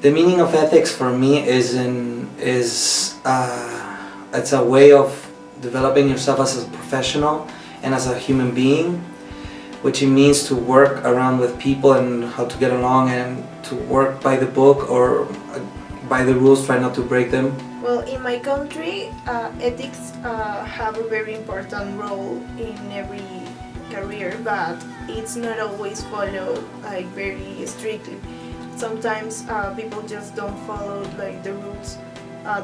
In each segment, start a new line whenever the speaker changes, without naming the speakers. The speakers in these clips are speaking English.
The meaning of ethics for me it's a way of developing yourself as a professional and as a human being, which it means to work around with people and how to get along and to work by the book or by the rules, try not to break them.
Well, in my country, ethics have a very important role in every career, but it's not always followed like very strictly. Sometimes people just don't follow like the rules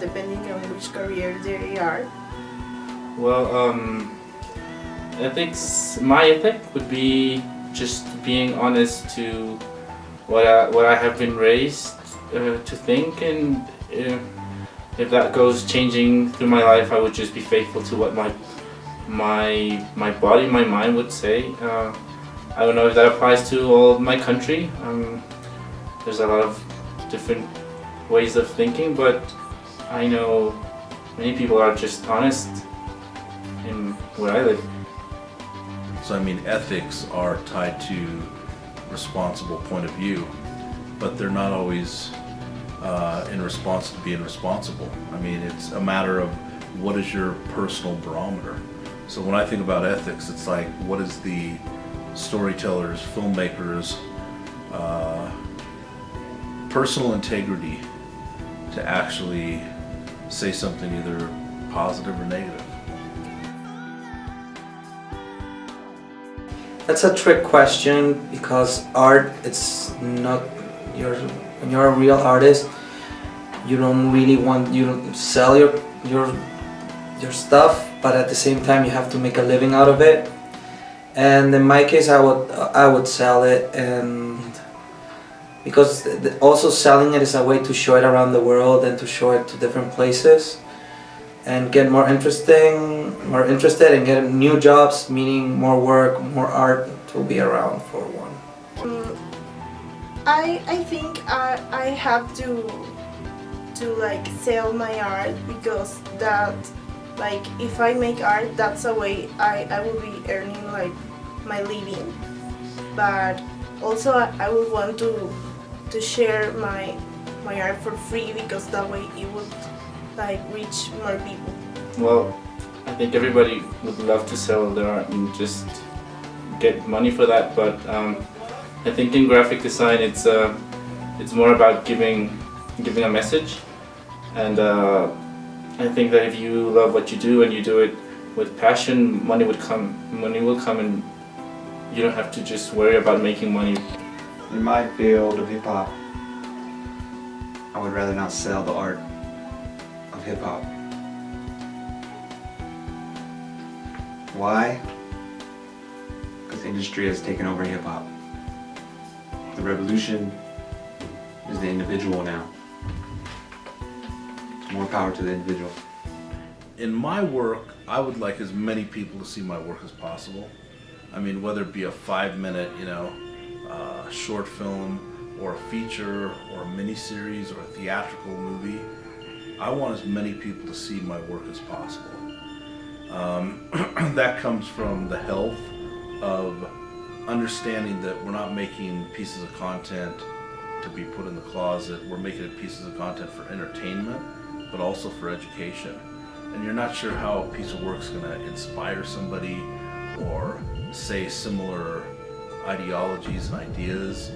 depending on which career they are.
Well, my ethic would be just being honest to what I have been raised to think, and if that goes changing through my life, I would just be faithful to what my body, my mind would say. I don't know if that applies to all of my country. There's a lot of different ways of thinking, but I know many people are just honest in where I live.
So I mean, ethics are tied to responsible point of view, but they're not always in response to being responsible. I mean, it's a matter of what is your personal barometer. So when I think about ethics, it's like, what is the storytellers, filmmakers, personal integrity to actually say something either positive or negative?
That's a trick question because art, it's not when you're a real artist, you don't sell your stuff, but at the same time you have to make a living out of it. And in my case, I would sell it, and because also selling it is a way to show it around the world and to show it to different places and get more interested and get new jobs, meaning more work, more art to be around for one.
I think I have to like sell my art, because that, like, if I make art, that's a way I will be earning like my living. But also I would want to share my art for free, because that way it would like reach more people.
Well, I think everybody would love to sell their art and just get money for that, but I think in graphic design it's more about giving a message, and I think that if you love what you do and you do it with passion, money will come, and you don't have to just worry about making money.
In my field of hip-hop, I would rather not sell the art of hip-hop. Why? Because the industry has taken over hip-hop. The revolution is the individual now. More power to the individual.
In my work, I would like as many people to see my work as possible. I mean, whether it be a 5-minute, short film, or a feature, or a miniseries, or a theatrical movie, I want as many people to see my work as possible. That comes from the health of understanding that we're not making pieces of content to be put in the closet. We're making it pieces of content for entertainment, but also for education. And you're not sure how a piece of work's going to inspire somebody or say similar ideologies and ideas,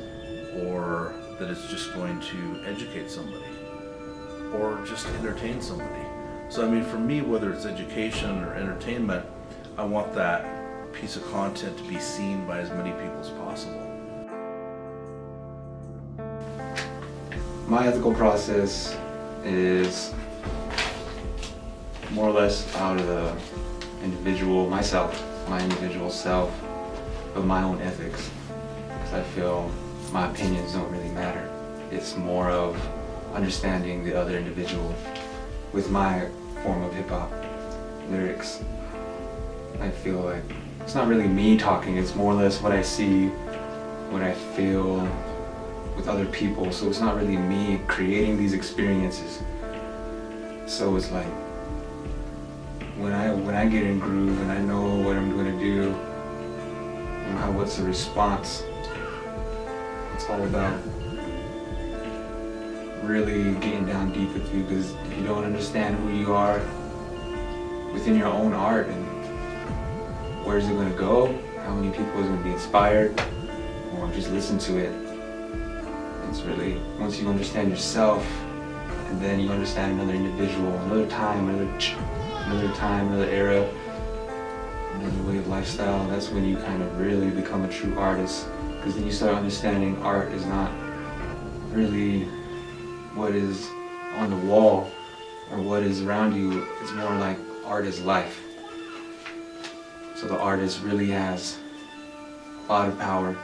or that it's just going to educate somebody or just entertain somebody. So I mean, for me, whether it's education or entertainment, I want that piece of content to be seen by as many people as possible.
My ethical process is more or less out of the individual, my individual self, of my own ethics. Because I feel my opinions don't really matter. It's more of understanding the other individual with my form of hip-hop lyrics. I feel like it's not really me talking, it's more or less what I see, what I feel with other people. So it's not really me creating these experiences. So it's like when I get in groove and I know what I'm going to do and what's the response, it's all about really getting down deep with you, because if you don't understand who you are within your own art, and where's it going to go, how many people is going to be inspired, or just listen to it. It's really, once you understand yourself, and then you understand another individual, another time, another era, another way of lifestyle, that's when you kind of really become a true artist. Because then you start understanding art is not really what is on the wall or what is around you. It's more like art is life. So the artist really has a lot of power,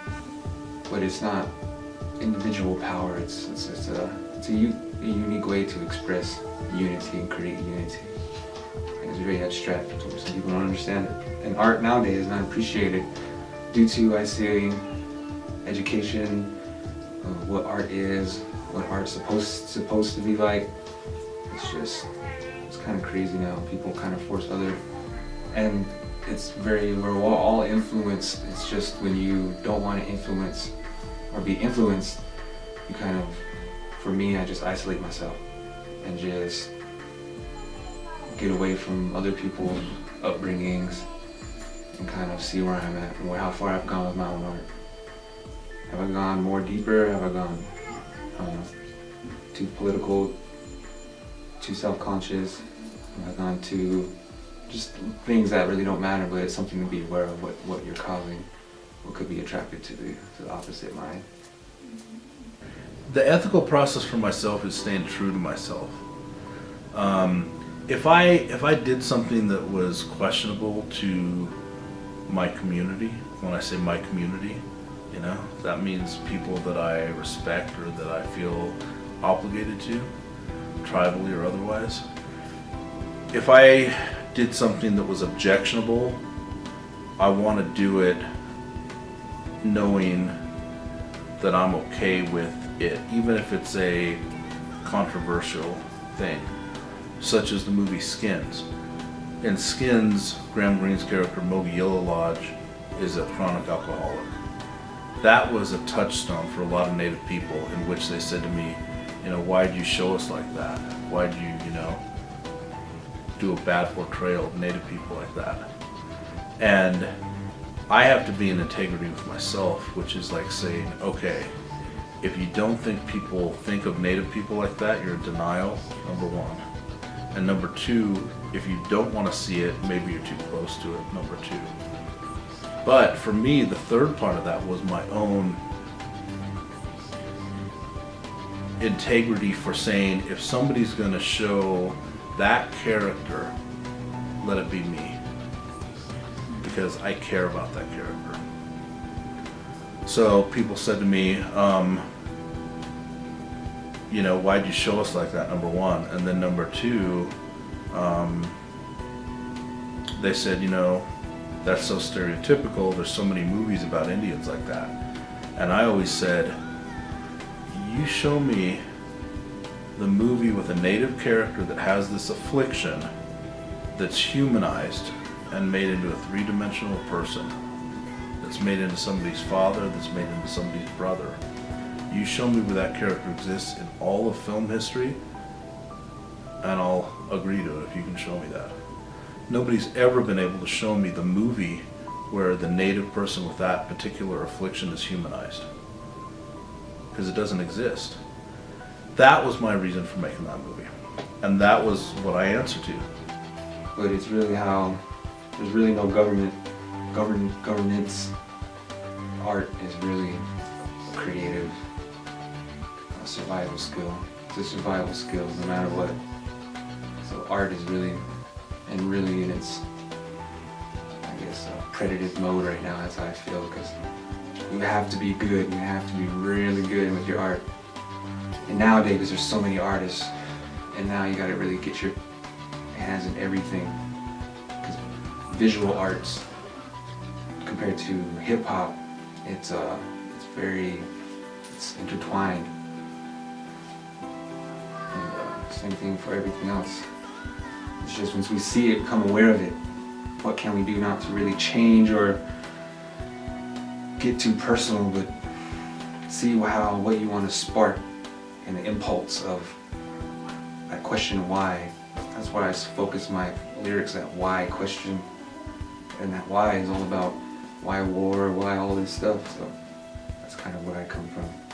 but it's not individual power. It's a unique way to express unity and create unity. And it's very abstract. Some people don't understand it. And art nowadays is not appreciated due to, I see, education of what art is, what art's supposed to be like. It's kind of crazy now. People kind of force other, and we're all influenced. It's just when you don't want to influence or be influenced, you kind of, for me, I just isolate myself and just get away from other people's upbringings and kind of see where I'm at and how far I've gone with my own art. Have I gone more deeper? Have I gone too political, too self-conscious? Have I gone to just things that really don't matter, but it's something to be aware of what you're causing, what could be attracted to the opposite mind.
The ethical process for myself is staying true to myself. If I did something that was questionable to my community, when I say my community, that means people that I respect or that I feel obligated to, tribally or otherwise. If I did something that was objectionable, I want to do it knowing that I'm okay with it, even if it's a controversial thing, such as the movie Skins. In Skins, Graham Greene's character, Mogi Yellow Lodge, is a chronic alcoholic. That was a touchstone for a lot of Native people, in which they said to me, why'd you show us like that? Why'd you, do a bad portrayal of Native people like that? And I have to be in integrity with myself, which is like saying, okay, if you don't think people think of Native people like that, you're in denial, number one. And number two, if you don't want to see it, maybe you're too close to it, number two. But for me, the third part of that was my own integrity for saying, if somebody's going to show that character, let it be me. Because I care about that character. So people said to me, why'd you show us like that, number one? And then number two, they said, that's so stereotypical. There's so many movies about Indians like that. And I always said, you show me the movie with a Native character that has this affliction that's humanized and made into a three-dimensional person, that's made into somebody's father, that's made into somebody's brother. You show me where that character exists in all of film history, and I'll agree to it if you can show me that. Nobody's ever been able to show me the movie where the Native person with that particular affliction is humanized, because it doesn't exist. That was my reason for making that movie, and that was what I answered to.
But it's really how there's really no governance. Art is really a creative survival skill. It's a survival skill no matter what. So art is really in its, predative mode right now. That's how I feel, because you have to be good. You have to be really good with your art. And nowadays there's so many artists, and now you got to really get your hands in everything. Because visual arts, compared to hip hop, it's intertwined. And same thing for everything else. It's just once we see it, become aware of it, what can we do not to really change or get too personal, but see what you want to spark and the impulse of that question why. That's why I focus my lyrics, that why question. And that why is all about why war, why all this stuff. So that's kind of where I come from.